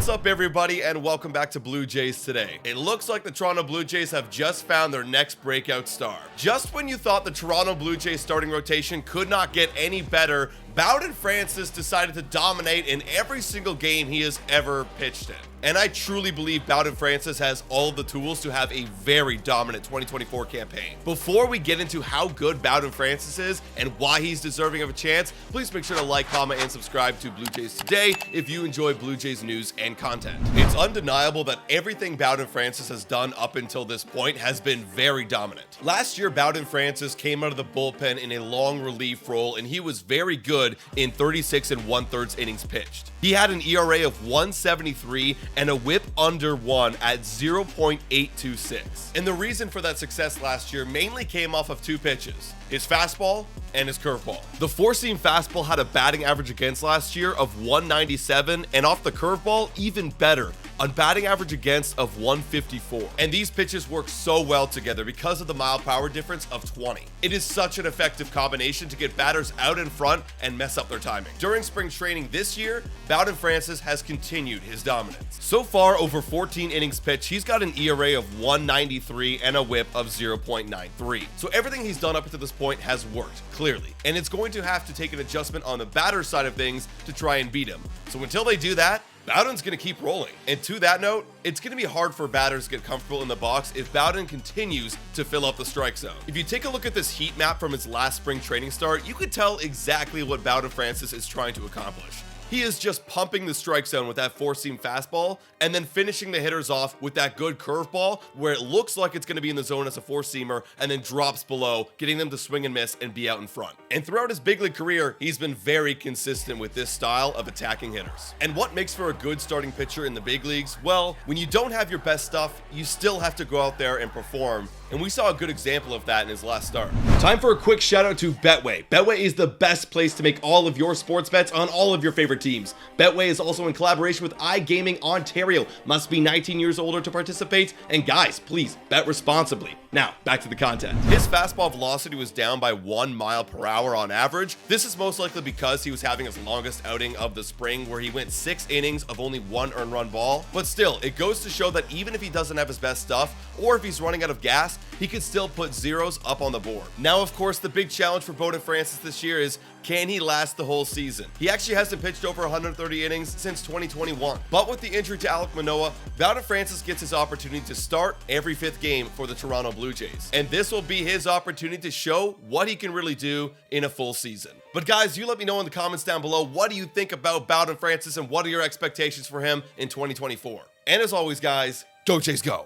What's up, everybody, and welcome back to Blue Jays Today. It looks like the Toronto Blue Jays have just found their next breakout star. Just when you thought the Toronto Blue Jays starting rotation could not get any better, Bowden Francis decided to dominate in every single game he has ever pitched in. And I truly believe Bowden Francis has all of the tools to have a very dominant 2024 campaign. Before we get into how good Bowden Francis is and why he's deserving of a chance, please make sure to like, comment, and subscribe to Blue Jays Today if you enjoy Blue Jays news and content. It's undeniable that everything Bowden Francis has done up until this point has been very dominant. Last year, Bowden Francis came out of the bullpen in a long relief role, and he was very good in 36 1/3 innings pitched. He had an ERA of 1.73 and a whip under 1 at 0.826. And the reason for that success last year mainly came off of two pitches: his fastball and his curveball. The four-seam fastball had a batting average against last year of 197, and off the curveball, even better, on batting average against of 154. And these pitches work so well together because of the mile power difference of 20. It is such an effective combination to get batters out in front and mess up their timing. During spring training this year, Bowden Francis has continued his dominance. So far, over 14 innings pitched, he's got an ERA of 1.93 and a whip of 0.93. So everything he's done up to this point has worked, clearly. And it's going to have to take an adjustment on the batter side of things to try and beat him. So until they do that, Bowden's going to keep rolling. And to that note, it's going to be hard for batters to get comfortable in the box if Bowden continues to fill up the strike zone. If you take a look at this heat map from his last spring training start, you could tell exactly what Bowden Francis is trying to accomplish. He is just pumping the strike zone with that four-seam fastball and then finishing the hitters off with that good curveball where it looks like it's going to be in the zone as a four-seamer and then drops below, getting them to swing and miss and be out in front. And throughout his big league career, he's been very consistent with this style of attacking hitters. And what makes for a good starting pitcher in the big leagues? Well, when you don't have your best stuff, you still have to go out there and perform. And we saw a good example of that in his last start. Time for a quick shout out to Betway. Betway is the best place to make all of your sports bets on all of your favorite teams. Betway is also in collaboration with iGaming Ontario. Must be 19 years older to participate. And guys, please bet responsibly. Now, back to the content. His fastball velocity was down by 1 mile per hour on average. This is most likely because he was having his longest outing of the spring, where he went 6 innings of only 1 earned run ball. But still, it goes to show that even if he doesn't have his best stuff, or if he's running out of gas, he could still put zeros up on the board. Now, of course, the big challenge for Bowden Francis this year is, can he last the whole season? He actually hasn't pitched over 130 innings since 2021. But with the injury to Alek Manoah, Bowden Francis gets his opportunity to start every 5th game for the Toronto Blue Jays. And this will be his opportunity to show what he can really do in a full season. But guys, you let me know in the comments down below, what do you think about Bowden Francis and what are your expectations for him in 2024? And as always, guys, go Jays go!